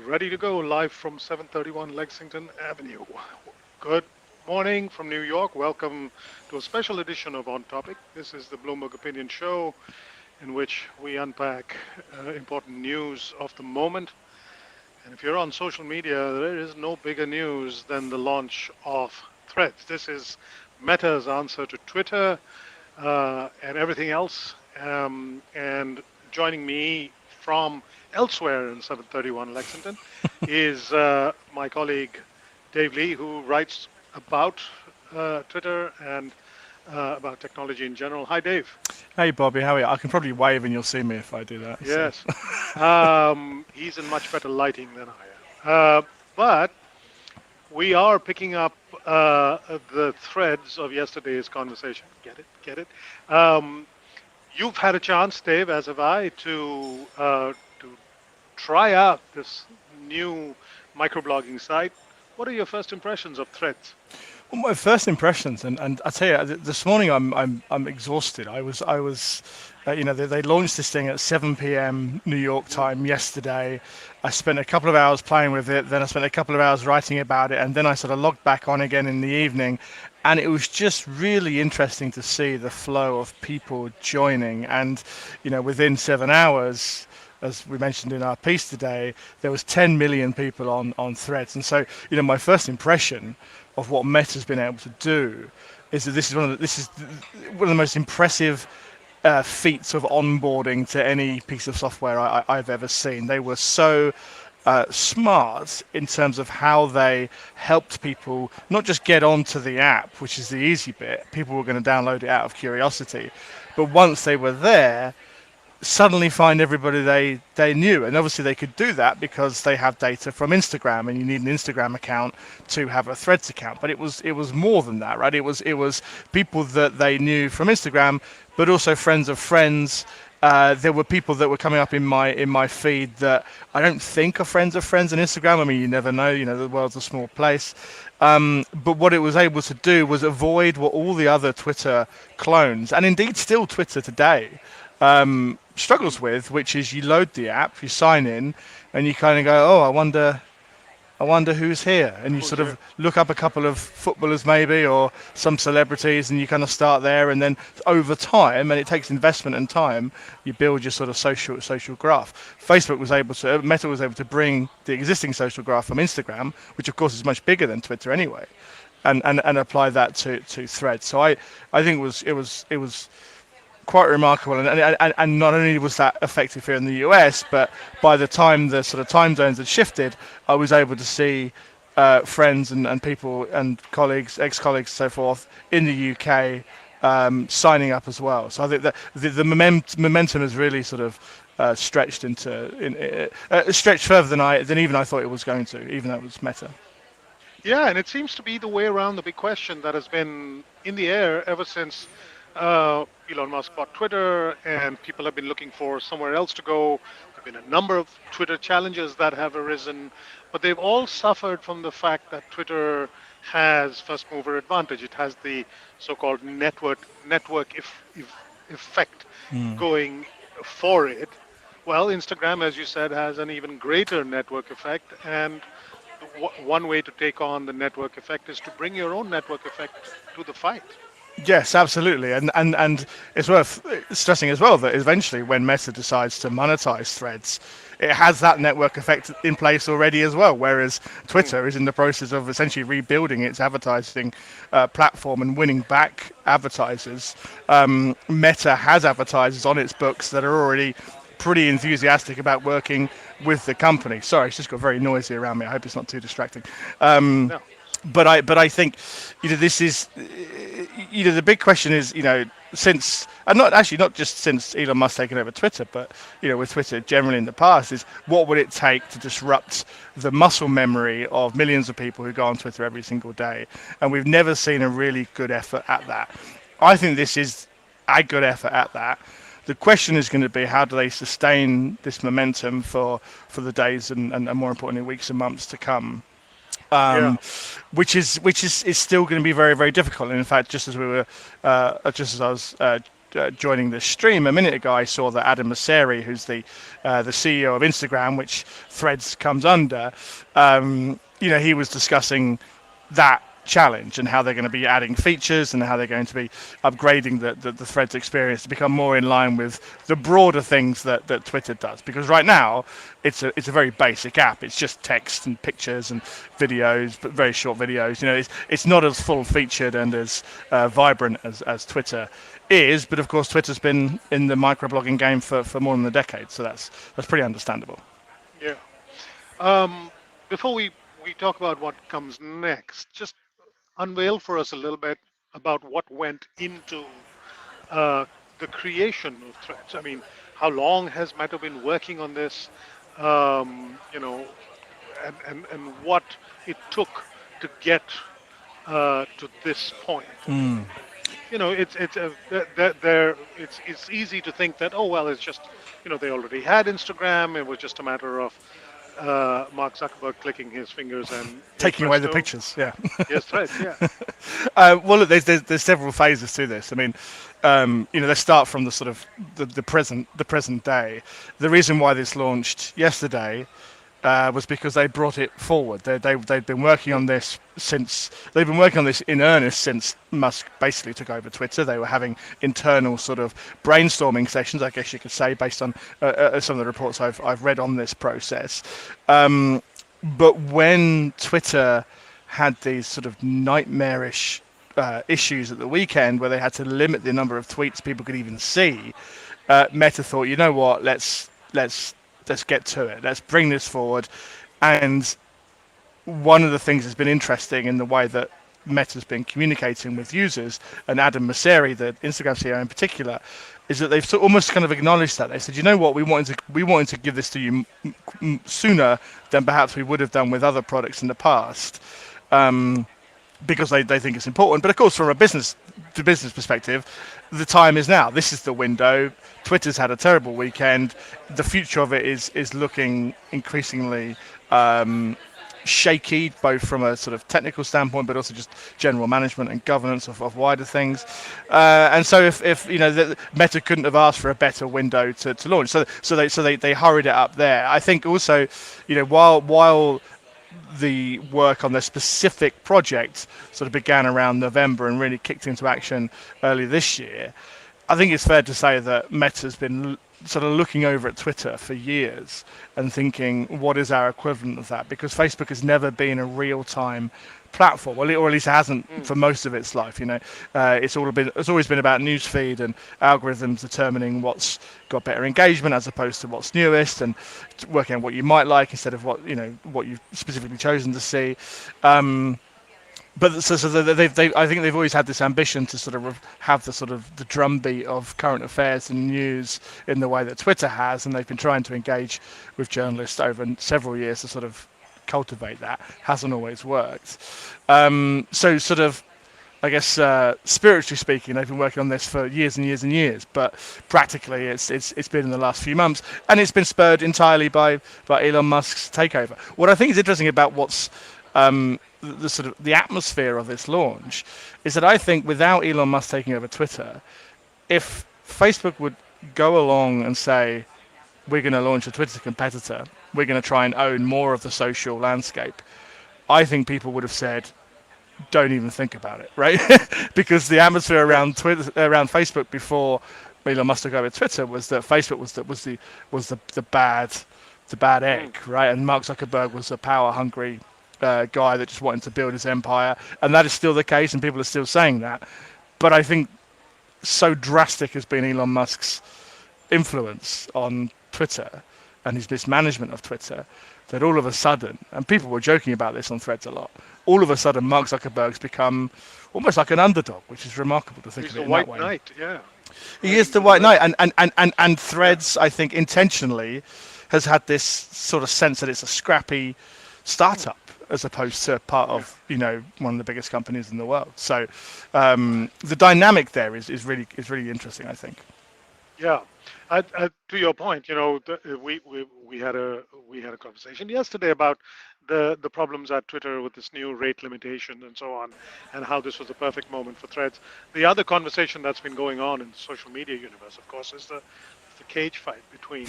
ready to go live from 731 Lexington Avenue. Good morning from New York. Welcome to a special edition of On Topic. This is the Bloomberg Opinion Show in which we unpack important news of the moment. And if you're on social media, there is no bigger news than the launch of Threads. This is Meta's answer to Twitter and everything else. And joining me from elsewhere in 731 Lexington is my colleague Dave Lee, who writes about Twitter and about technology in general. Hi, Dave. Hey, Bobby, how are you? I can probably wave and you'll see me if I do that. So. Yes. He's in much better lighting than I am. But we are picking up the threads of yesterday's conversation. Get it? Get it? You've had a chance, Dave, as have I, to try out this new microblogging site. What are your first impressions of Threads? Well, my first impressions, and I tell you, this morning I'm exhausted. I was, they launched this thing at 7 p.m. New York time yesterday. I spent a couple of hours playing with it, then I spent a couple of hours writing about it, and then I sort of logged back on again in the evening. And it was just really interesting to see the flow of people joining. And, within 7 hours, as we mentioned in our piece today, there was 10 million people on Threads. And so, my first impression of what Meta's been able to do is that this is one of the most impressive feats of onboarding to any piece of software I've ever seen. They were so smart in terms of how they helped people not just get onto the app, which is the easy bit. People were going to download it out of curiosity, but once they were there, suddenly find everybody they knew. And obviously they could do that because they have data from Instagram, and you need an Instagram account to have a Threads account. But it was more than that, right? It was people that they knew from Instagram, but also friends of friends. There were people that were coming up in my feed that I don't think are friends of friends on Instagram. I mean, you never know, the world's a small place. But what it was able to do was avoid what all the other Twitter clones, and indeed still Twitter today, struggles with, which is you load the app, you sign in, and you kind of go, oh, I wonder who's here, and you sort of look up a couple of footballers maybe or some celebrities, and you kind of start there, and then over time, and it takes investment and time, you build your sort of social graph. Meta was able to bring the existing social graph from Instagram, which of course is much bigger than Twitter anyway, and apply that to Threads. So I think it was quite remarkable, and not only was that effective here in the US, but by the time the sort of time zones had shifted, I was able to see friends and people and colleagues, ex-colleagues, so forth in the UK signing up as well. So I think that the momentum has really sort of stretched stretched further than even I thought it was going to, even though it was Meta. Yeah, and it seems to be the way around the big question that has been in the air ever since Elon Musk bought Twitter, and people have been looking for somewhere else to go. There have been a number of Twitter challenges that have arisen, but they've all suffered from the fact that Twitter has first mover advantage. It has the so-called network effect going for it. Well, Instagram, as you said, has an even greater network effect, and one way to take on the network effect is to bring your own network effect to the fight. Yes, absolutely, and it's worth stressing as well that eventually, when Meta decides to monetize Threads, it has that network effect in place already as well. Whereas Twitter is in the process of essentially rebuilding its advertising platform and winning back advertisers. Meta has advertisers on its books that are already pretty enthusiastic about working with the company. Sorry, it's just got very noisy around me. I hope it's not too distracting. No. But I think, this is, the big question is, since, and not just since Elon Musk taken over Twitter, but, with Twitter generally in the past, is what would it take to disrupt the muscle memory of millions of people who go on Twitter every single day? And we've never seen a really good effort at that. I think this is a good effort at that. The question is going to be, how do they sustain this momentum for the days and more importantly, weeks and months to come? Which is still going to be very, very difficult. And in fact, just as I was joining this stream a minute ago, I saw that Adam Mosseri, who's the CEO of Instagram, which Threads comes under, he was discussing that challenge and how they're going to be adding features and how they're going to be upgrading the Threads experience to become more in line with the broader things that Twitter does. Because right now, it's a very basic app. It's just text and pictures and videos, but very short videos. It's not as full featured and as vibrant as Twitter is. But of course, Twitter's been in the microblogging game for more than a decade, so that's pretty understandable. Yeah. Before we talk about what comes next, just unveil for us a little bit about what went into uh, the creation of Threads. I mean, how long has Meta been working on this? You know, and what it took to get to this point. I mean, it's easy to think that, oh well, it's just, they already had Instagram. It was just a matter of Mark Zuckerberg clicking his fingers and hey Taking away the presto, pictures, yeah. here's Threads. Yeah. Well, look, there's several phases to this. I mean, let's start from the sort of the present day. The reason why this launched yesterday was because they brought it forward. They've been working on this in earnest since Musk basically took over Twitter. They were having internal sort of brainstorming sessions, I guess you could say, based on some of the reports I've read on this process. But when Twitter had these sort of nightmarish issues at the weekend where they had to limit the number of tweets people could even see, Meta thought, you know what, let's get to it. Let's bring this forward. And one of the things that's been interesting in the way that Meta's been communicating with users, and Adam Mosseri, the Instagram CEO in particular, is that they've almost kind of acknowledged that. They said, you know what, we wanted to give this to you sooner than perhaps we would have done with other products in the past. Because they think it's important. But of course, from a business to business perspective, the time is now. This is the window. Twitter's had a terrible weekend. The future of it is looking increasingly shaky, both from a sort of technical standpoint, but also just general management and governance of wider things. And so if Meta couldn't have asked for a better window to launch, so they hurried it up there. I think also, while the work on the specific project sort of began around November and really kicked into action early this year, I think it's fair to say that Meta's been sort of looking over at Twitter for years and thinking, what is our equivalent of that? Because Facebook has never been a real-time platform, or at least it hasn't for most of its life. It's always been about newsfeed and algorithms determining what's got better engagement as opposed to what's newest, and working out what you might like instead of what you've specifically chosen to see. But I think they've always had this ambition to sort of have the drumbeat of current affairs and news in the way that Twitter has, and they've been trying to engage with journalists over several years to sort of cultivate that. Hasn't always worked. So sort of, I guess, spiritually speaking, they've been working on this for years and years and years, but practically it's been in the last few months, and it's been spurred entirely by Elon Musk's takeover. What I think is interesting about what's the sort of the atmosphere of this launch is that I think without Elon Musk taking over Twitter, if Facebook would go along and say, we're going to launch a Twitter competitor, we're going to try and own more of the social landscape, I think people would have said, don't even think about it, right? Because the atmosphere around Facebook before Elon Musk took over Twitter was that Facebook was the bad egg, right? And Mark Zuckerberg was a power hungry guy that just wanted to build his empire, and that is still the case, and people are still saying that. But I think so drastic has been Elon Musk's influence on Twitter and his mismanagement of Twitter that all of a sudden, and people were joking about this on Threads a lot, all of a sudden Mark Zuckerberg's become almost like an underdog, which is remarkable to think He's of it the in that white way. knight, yeah. He is the white knight, and Threads, I think, intentionally has had this sort of sense that it's a scrappy startup as opposed to part of one of the biggest companies in the world. So the dynamic there is really interesting, I think. Yeah. To your point, we had a conversation yesterday about the problems at Twitter with this new rate limitation and so on, and how this was the perfect moment for threads. The other conversation that's been going on in the social media universe, of course, is the cage fight between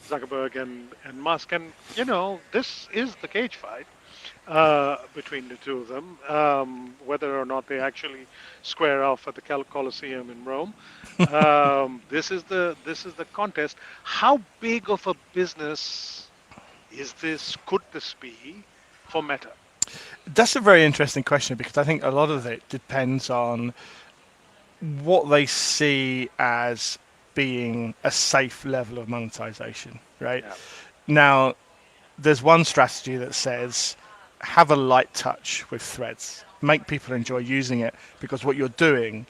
Zuckerberg and Musk, and this is the cage fight between the two of them. Whether or not they actually square off at the Colosseum in Rome, this is the contest. How big of a business is this? Could this be for Meta? That's a very interesting question because I think a lot of it depends on what they see as being a safe level of monetization, right? Yeah. Now, there's one strategy that says have a light touch with threads, make people enjoy using it because what you're doing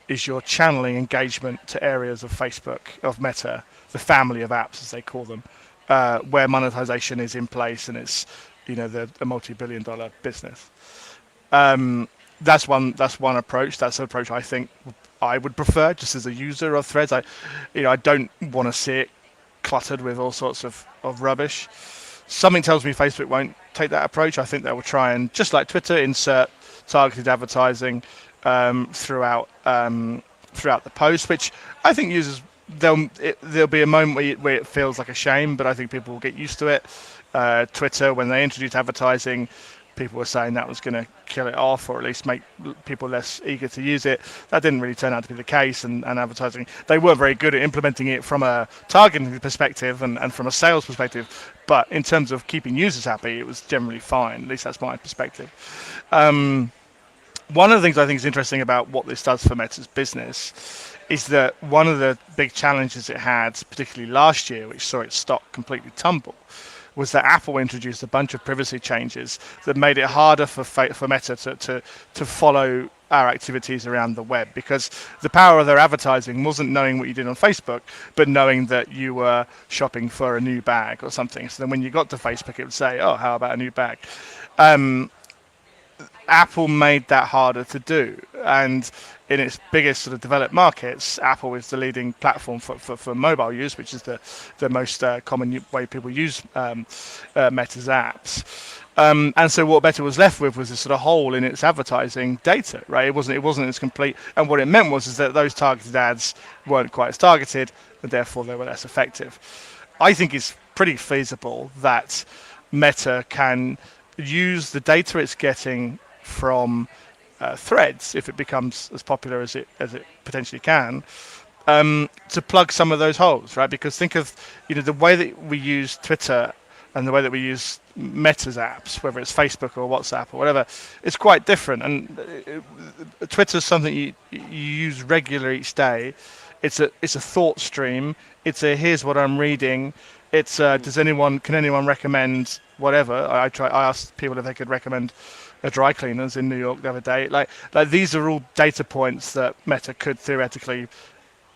is you're channeling engagement to areas of Facebook, of Meta, the family of apps as they call them, where monetization is in place and it's a multi-billion-dollar business. That's one approach. That's an approach I think I would prefer just as a user of threads. I don't want to see it cluttered with all sorts of rubbish. Something tells me Facebook won't take that approach. I think they will try and, just like Twitter, insert targeted advertising throughout the post, which I think users there'll be a moment where it feels like a shame, but I think people will get used to it. Twitter, when they introduced advertising, people were saying that was going to kill it off or at least make people less eager to use it. That didn't really turn out to be the case, and advertising, they were very good at implementing it from a targeting perspective and from a sales perspective, but in terms of keeping users happy, it was generally fine. At least that's my perspective. One of the things I think is interesting about what this does for Meta's business is that one of the big challenges it had, particularly last year, which saw its stock completely tumble, was that Apple introduced a bunch of privacy changes that made it harder for Meta to follow our activities around the web, because the power of their advertising wasn't knowing what you did on Facebook, but knowing that you were shopping for a new bag or something. So then when you got to Facebook, it would say, oh, how about a new bag? Apple made that harder to do. And in its biggest sort of developed markets, Apple is the leading platform for mobile use, which is the most common way people use Meta's apps. And so what Meta was left with was this sort of hole in its advertising data, right? It wasn't as complete. And what it meant was is that those targeted ads weren't quite as targeted, and therefore they were less effective. I think it's pretty feasible that Meta can use the data it's getting from threads, if it becomes as popular as it potentially can, to plug some of those holes, right? Because think of the way that we use Twitter and the way that we use Meta's apps, whether it's Facebook or WhatsApp or whatever, it's quite different. And Twitter's something you use regularly each day. It's a thought stream. It's a here's what I'm reading. It's can anyone recommend whatever? I asked people if they could recommend a dry cleaners in New York the other day. Like these are all data points that Meta could theoretically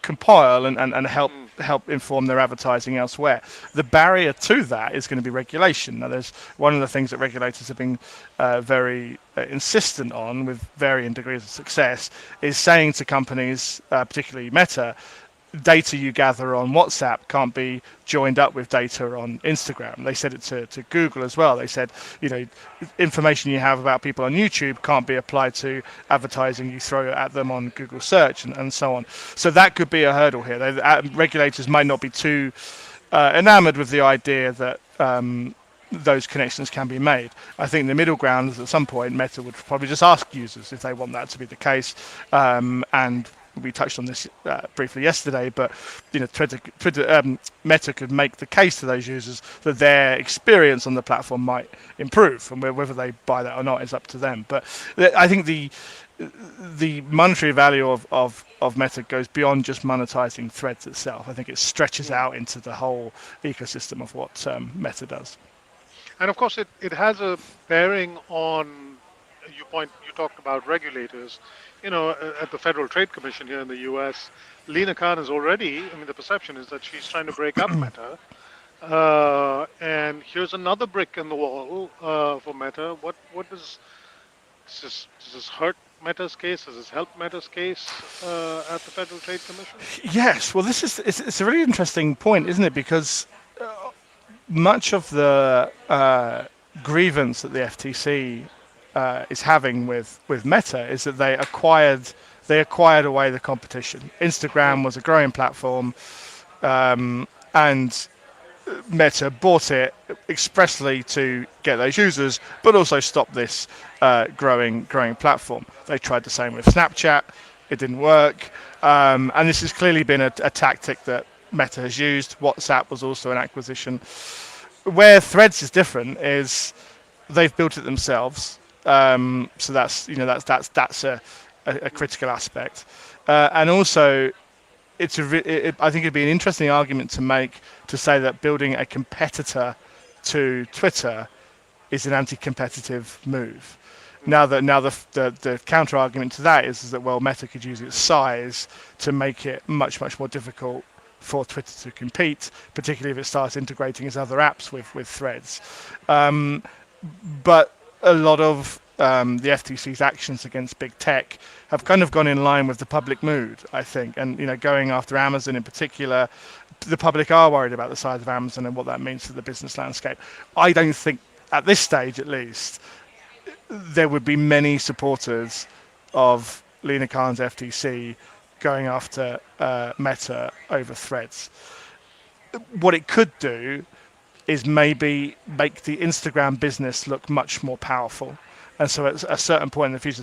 compile and help inform their advertising elsewhere. The barrier to that is going to be regulation. Now, there's one of the things that regulators have been very insistent on, with varying degrees of success, is saying to companies, particularly Meta, data you gather on WhatsApp can't be joined up with data on Instagram. They said it to Google as well. They said, information you have about people on YouTube can't be applied to advertising you throw at them on Google search and so on. So that could be a hurdle here. Regulators might not be too enamored with the idea that those connections can be made. I think the middle ground is at some point Meta would probably just ask users if they want that to be the case, and we touched on this briefly yesterday, but Meta could make the case to those users that their experience on the platform might improve, and whether they buy that or not is up to them. But I think the monetary value of Meta goes beyond just monetizing threads itself. I think it stretches out into the whole ecosystem of what Meta does. And of course, it has a bearing on, you talked about regulators. At the Federal Trade Commission here in the U.S., Lena Khan is already, the perception is that she's trying to break up Meta. And here's another brick in the wall for Meta. What does this hurt Meta's case? Has this helped Meta's case at the Federal Trade Commission? Yes, well, it's a really interesting point, isn't it? Because much of the grievance that the FTC is having with Meta is that they acquired away the competition. Mm, Instagram was a growing platform, and Meta bought it expressly to get those users, but also stop this growing platform. They tried the same with Snapchat, it didn't work, and this has clearly been a tactic that Meta has used. WhatsApp was also an acquisition. Where Threads is different is they've built it themselves, so that's a critical aspect, and also I think it'd be an interesting argument to make to say that building a competitor to Twitter is an anti-competitive move. mm, The counter argument to that is that, well, Meta could use its size to make it much more difficult for Twitter to compete, particularly if it starts integrating its other apps with Threads. But a lot of the FTC's actions against big tech have kind of gone in line with the public mood, I think. And going after Amazon in particular, the public are worried about the size of Amazon and what that means for the business landscape. I don't think, at this stage at least, there would be many supporters of Lena Khan's FTC going after Meta over Threads. What it could do is maybe make the Instagram business look much more powerful. And so at a certain point in the future,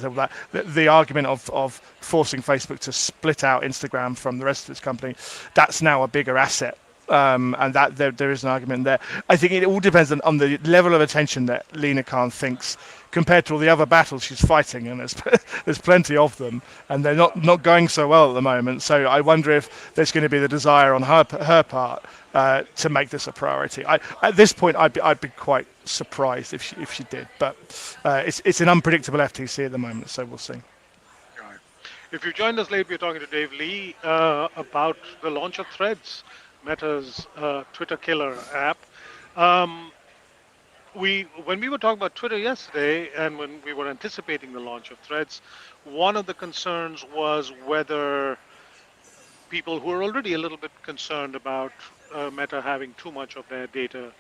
the argument of forcing Facebook to split out Instagram from the rest of its company, that's now a bigger asset. And that there is an argument there. I think it all depends on the level of attention that Lena Khan thinks compared to all the other battles she's fighting, and there's plenty of them, and they're not going so well at the moment. So I wonder if there's going to be the desire on her part to make this a priority. At this point, I'd be quite surprised if she did, but it's an unpredictable FTC at the moment, so we'll see. right. If you joined us late, we're talking to Dave Lee about the launch of Threads, Meta's Twitter killer app. Um, when we were talking about Twitter yesterday, and when we were anticipating the launch of Threads, one of the concerns was whether people who are already a little bit concerned about Meta having too much of their data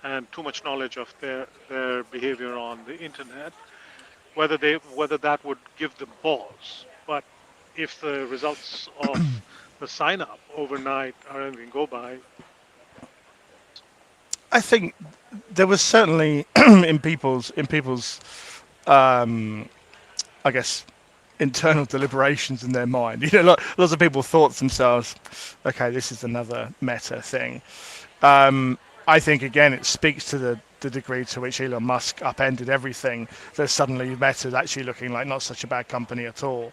and too much knowledge of their behavior on the internet, whether that would give them pause. But if the results of the sign up overnight are anything to go by, I think there was certainly in people's I guess internal deliberations in their mind. Lots of people thought to themselves, okay, this is another Meta thing. I think again it speaks to the degree to which Elon Musk upended everything. That suddenly Meta is actually looking like not such a bad company at all.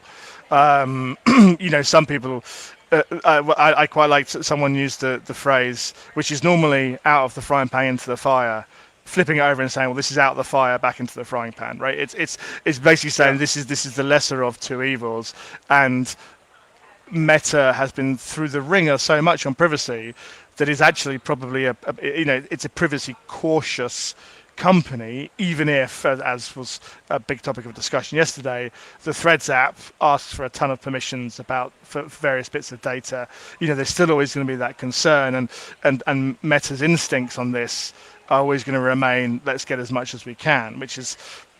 Some people. I quite like someone used the phrase, which is normally out of the frying pan into the fire, flipping it over and saying, well, this is out of the fire back into the frying pan, right? It's basically saying yeah, this is the lesser of two evils, and Meta has been through the ringer so much on privacy that is actually probably it's a privacy cautious company, even if, as was a big topic of discussion yesterday, the Threads app asks for a ton of permissions for various bits of data. There's still always going to be that concern, and Meta's instincts on this are always going to remain, let's get as much as we can,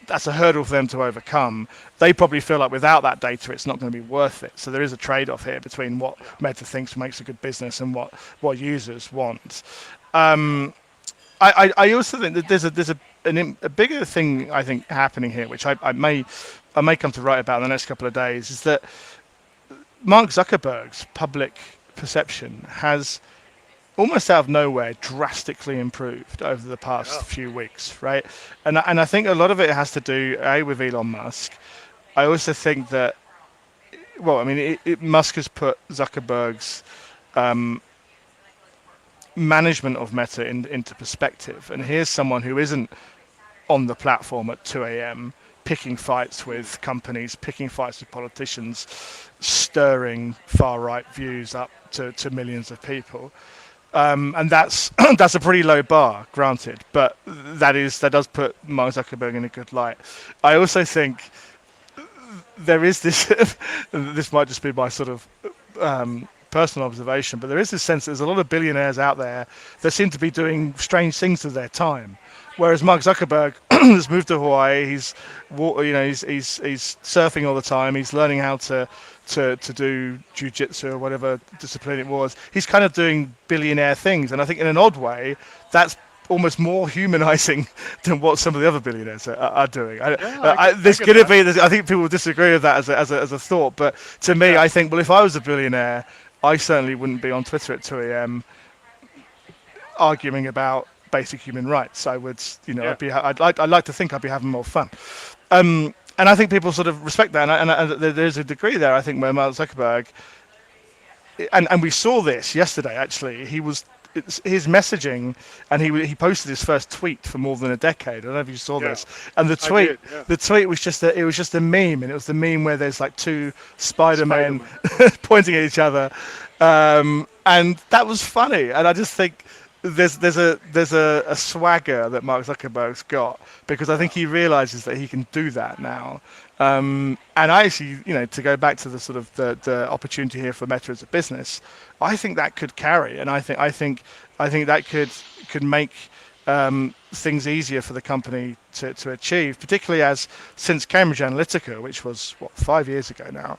that's a hurdle for them to overcome. They probably feel like without that data, it's not going to be worth it. So there is a trade-off here between what Meta thinks makes a good business and what users want. I also think that there's a bigger thing I think happening here, which I may come to write about in the next couple of days, is that Mark Zuckerberg's public perception has almost out of nowhere drastically improved over the past yeah, few weeks, right? And I think a lot of it has to do with Elon Musk. I also think that, well, I mean, Musk has put Zuckerberg's management of Meta into perspective. And here's someone who isn't on the platform at 2 a.m. picking fights mm, with companies, picking fights with politicians, stirring far-right views up to millions of people. And that's that's a pretty low bar, granted, but that does put Mark Zuckerberg in a good light. I also think there is this. This might just be my sort of personal observation, but there is this sense that there's a lot of billionaires out there that seem to be doing strange things with their time. Whereas Mark Zuckerberg has moved to Hawaii, he's surfing all the time. He's learning how to do jiu-jitsu or whatever discipline it was. He's kind of doing billionaire things, and I think in an odd way, that's almost more humanizing than what some of the other billionaires are doing. Yeah, I There's get going to that. be, I think people will disagree with that as a thought, but to me, Yeah, I think, well, if I was a billionaire, I certainly wouldn't be on Twitter at 2 a.m. arguing about basic human rights. I would, yeah. I'd like to think I'd be having more fun. And I think people sort of respect that, and there's a degree there. I think where Mark Zuckerberg, and we saw this yesterday. Actually, his messaging, and he posted his first tweet for more than a decade. I don't know if you saw Yeah, this. And I did. Yeah, the tweet was just a meme, and it was the meme where there's like two Spider-Men Spider-Man. pointing at each other, and that was funny. And I just think there's a swagger that Mark Zuckerberg's got, because I think he realizes that he can do that now. And I actually, to go back to the sort of the opportunity here for Meta as a business, I think that could carry, and I think that could make things easier for the company to achieve, particularly as since Cambridge Analytica, which was 5 years ago now,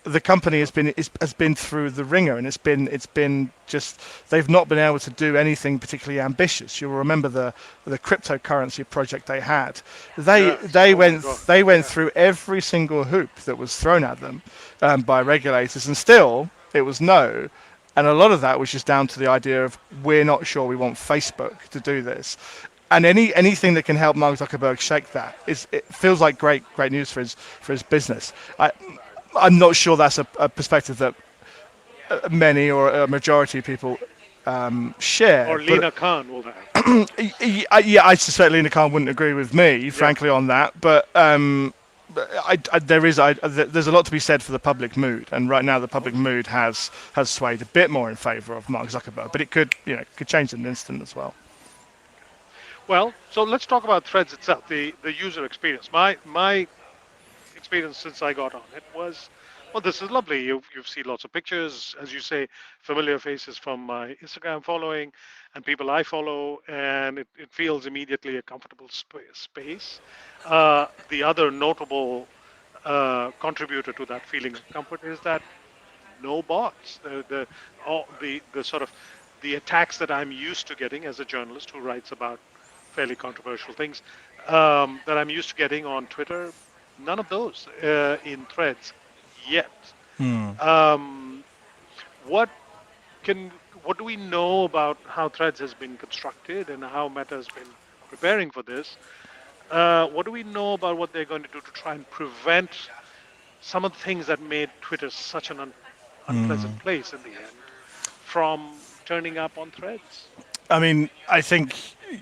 the company has been through the ringer, and it's been just, they've not been able to do anything particularly ambitious. You'll remember the cryptocurrency project they had. Yes. Oh my God. They went Yeah. through every single hoop that was thrown at them by regulators, and still it was no. And a lot of that was just down to the idea of, we're not sure we want Facebook to do this. And anything that can help Mark Zuckerberg shake that, it feels like great news for his business. I'm not sure that's a perspective that many or a majority of people share. Or But Lena Khan will have. yeah, I suspect Lena Khan wouldn't agree with me, Yeah. frankly, on that. But there's a lot to be said for the public mood, and right now the public mood has swayed a bit more in favour of Mark Zuckerberg. But it could change in an instant as well. Well, so let's talk about Threads itself, the user experience. My experience since I got on it was, well, this is lovely. You've seen lots of pictures, as you say, familiar faces from my Instagram following, and people I follow, and it feels immediately a comfortable space. The other notable contributor to that feeling of comfort is that no bots. The sort of the attacks that I'm used to getting as a journalist who writes about fairly controversial things, that I'm used to getting on Twitter, none of those in Threads yet. Um, what can what do we know about how Threads has been constructed and how Meta has been preparing for this? What do we know about what they're going to do to try and prevent some of the things that made Twitter such an unpleasant place in the end from turning up on Threads? I mean, I think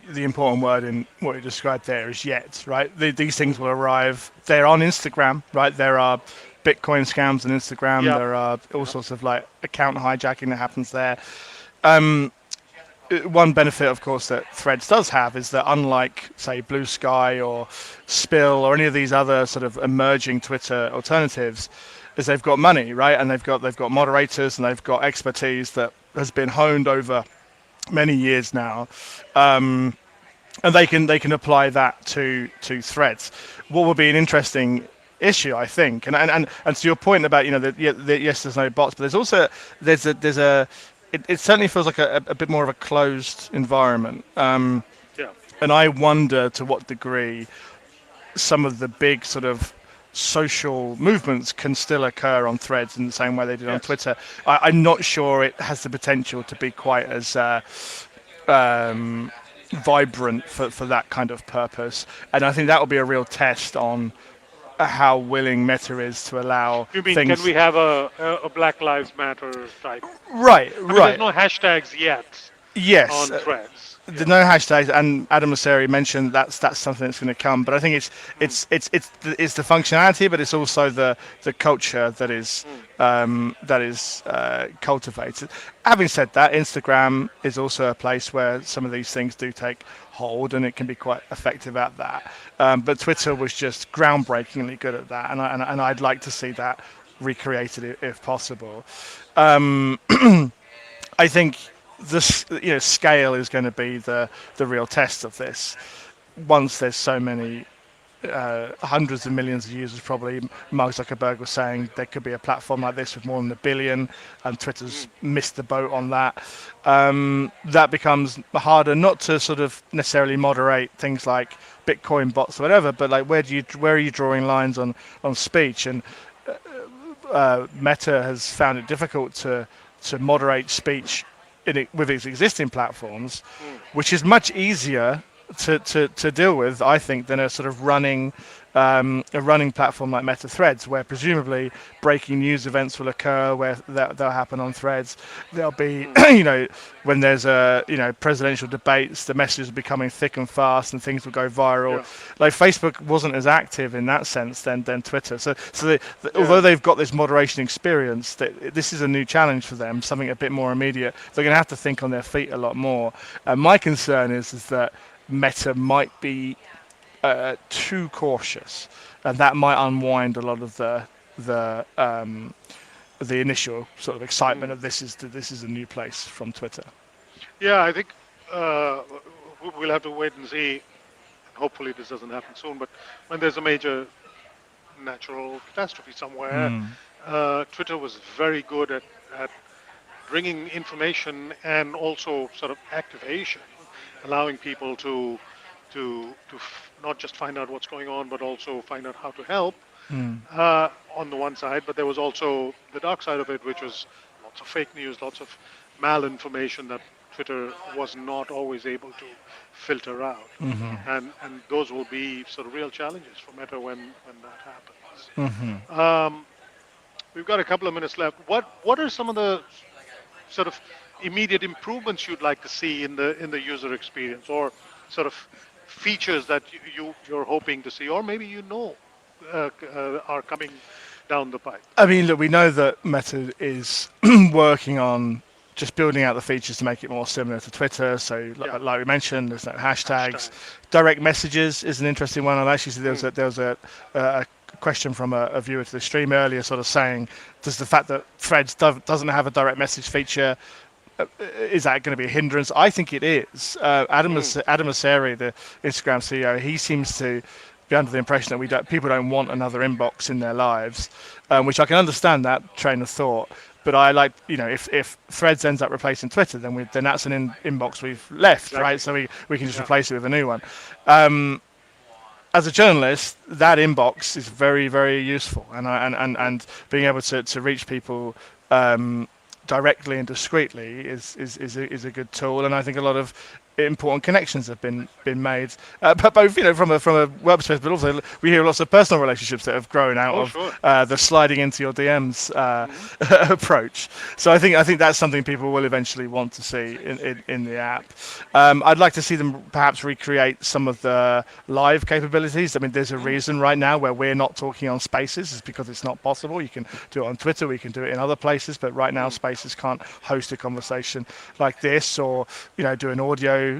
the important word in what you described there is yet, right? These things will arrive. They're on Instagram, right? There are Bitcoin scams on Instagram. Yep. There are all Yep. sorts of like account hijacking that happens there. One benefit, of course, that Threads does have is that, unlike, say, Blue Sky or Spill or any of these other sort of emerging Twitter alternatives, is they've got money, right? And they've got moderators, and they've got expertise that has been honed over many years now, and they can apply that to Threads. What will be an interesting issue, I think, and to your point about, yes, there's no bots, but there's also there's a it certainly feels like a bit more of a closed environment, Yeah. and I wonder to what degree some of the big sort of social movements can still occur on Threads in the same way they did on Yes. Twitter. I'm not sure it has the potential to be quite as vibrant for that kind of purpose, and I think that will be a real test on how willing Meta is to allow You mean, can things. we have a Black Lives Matter type? Right, I mean, there's right. no hashtags yet Yes, on Threads. the Yeah. no hashtags, and Adam Mosseri mentioned that's something that's going to come. But I think it's the functionality, but it's also the culture that is that is cultivated. Having said that, Instagram is also a place where some of these things do take hold, and it can be quite effective at that. But Twitter was just groundbreakingly good at that, and I'd like to see that recreated if possible. I think this, scale is going to be the real test of this. Once there's so many hundreds of millions of users, probably Mark Zuckerberg was saying there could be a platform like this with more than a billion, and Twitter's missed the boat on that. That becomes harder, not to sort of necessarily moderate things like Bitcoin bots or whatever, but like where are you drawing lines on speech? And Meta has found it difficult to moderate speech with its existing platforms, which is much easier to deal with, I think, than a sort of running platform like Meta Threads, where presumably breaking news events will occur, where they'll happen on Threads. There'll be, when there's presidential debates, the messages will be coming thick and fast, and things will go viral. Yeah. Like Facebook wasn't as active in that sense than Twitter. Although they've got this moderation experience, this is a new challenge for them, something a bit more immediate. They're going to have to think on their feet a lot more. My concern is that Meta might be too cautious, and that might unwind a lot of the initial sort of excitement of this is a new place from Twitter. Yeah, I think uh, we'll have to wait and see. Hopefully, this doesn't happen soon. But when there's a major natural catastrophe somewhere, Twitter was very good at bringing information and also sort of activation, allowing people to not just find out what's going on, but also find out how to help. On the one side, but there was also the dark side of it, which was lots of fake news, lots of malinformation that Twitter was not always able to filter out, and those will be sort of real challenges for Meta when that happens. We've got a couple of minutes left. What are some of the sort of immediate improvements you'd like to see in the user experience, or sort of features that you're hoping to see, or maybe are coming down the pipe? I mean, look, we know that Meta is working on just building out the features to make it more similar to Twitter. So, like we mentioned, there's no hashtags. Direct messages is an interesting one. And actually, there was a question from a viewer to the stream earlier, sort of saying, does the fact that Threads doesn't have a direct message feature, is that going to be a hindrance? I think it is. Adam Mosseri, the Instagram CEO, he seems to be under the impression that people don't want another inbox in their lives, which I can understand that train of thought. But I like, if Threads ends up replacing Twitter, then that's an inbox we've left, exactly. Right? So we can just replace it with a new one. As a journalist, that inbox is very, very useful, and being able to reach people directly and discreetly is a good tool, and I think a lot of important connections have been made, but both from a work perspective, but also we hear lots of personal relationships that have grown out of the sliding into your DMs approach. So I think that's something people will eventually want to see in the app. I'd like to see them perhaps recreate some of the live capabilities. I mean, there's a reason right now where we're not talking on Spaces, is because it's not possible. You can do it on Twitter, we can do it in other places, but right now Spaces can't host a conversation like this, or do an audio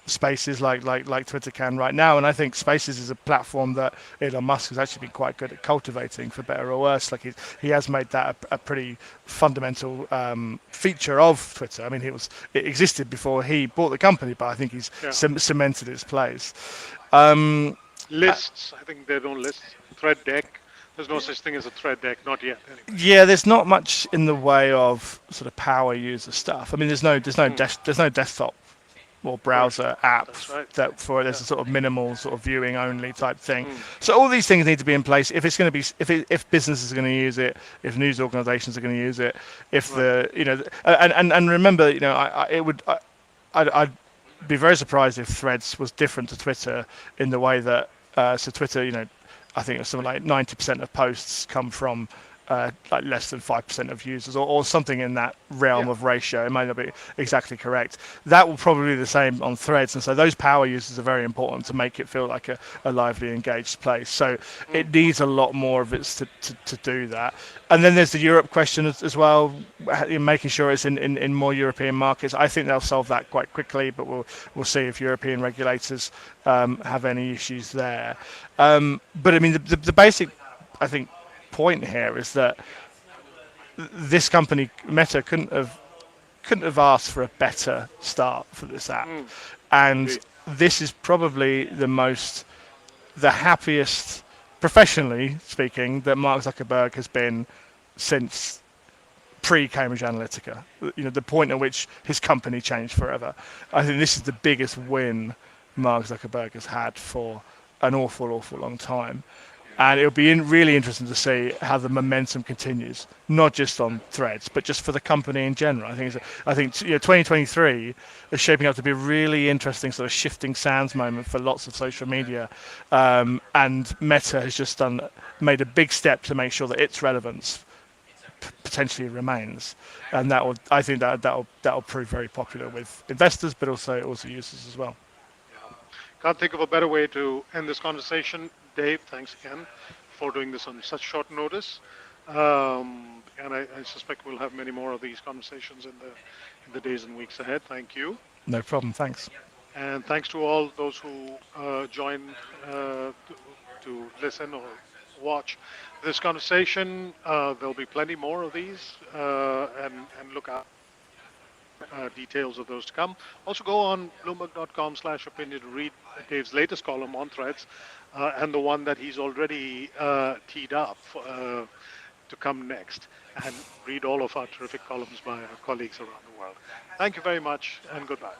Spaces like Twitter can right now. And I think Spaces is a platform that Elon Musk has actually been quite good at cultivating, for better or worse. Like he has made that a pretty fundamental feature of Twitter. I mean, it existed before he bought the company, but I think he's cemented its place. Lists, I think they don't list. Thread deck. There's no such thing as a thread deck, not yet. Anyway. Yeah, there's not much in the way of sort of power user stuff. I mean, there's no desktop or browser app there's a sort of minimal sort of viewing only type thing. So all these things need to be in place if it's going to be if businesses are going to use it, if news organisations are going to use it, if and remember, I'd be very surprised if Threads was different to Twitter in the way that so Twitter, I think it's something like 90% of posts come from like less than 5% of users, or something in that realm Yeah. of ratio. It might not be exactly correct. That will probably be the same on Threads, and so those power users are very important to make it feel like a lively, engaged place. So Mm. it needs a lot more of it to do that. And then there's the Europe question as well, making sure it's in more European markets. I think they'll solve that quite quickly, but we'll see if European regulators have any issues there. But I mean, the basic, I think, point here is that this company Meta couldn't have asked for a better start for this app, Mm. and Indeed. this is probably the happiest, professionally speaking, that Mark Zuckerberg has been since pre-Cambridge Analytica. You know, the point at which his company changed forever. I think this is the biggest win Mark Zuckerberg has had for an awful, awful long time. And it'll be really interesting to see how the momentum continues, not just on Threads, but just for the company in general. I think 2023 is shaping up to be a really interesting sort of shifting sands moment for lots of social media, and Meta has just made a big step to make sure that its relevance potentially remains, and I think that'll prove very popular with investors, but also users as well. Yeah. Can't think of a better way to end this conversation. Dave, thanks again for doing this on such short notice. And I suspect we'll have many more of these conversations in the days and weeks ahead. Thank you. No problem. Thanks. And thanks to all those who joined to listen or watch this conversation. There'll be plenty more of these, and look out details of those to come. Also, go on bloomberg.com/opinion to read Dave's latest column on Threads, and the one that he's already teed up to come next, and read all of our terrific columns by our colleagues around the world. Thank you very much, and goodbye.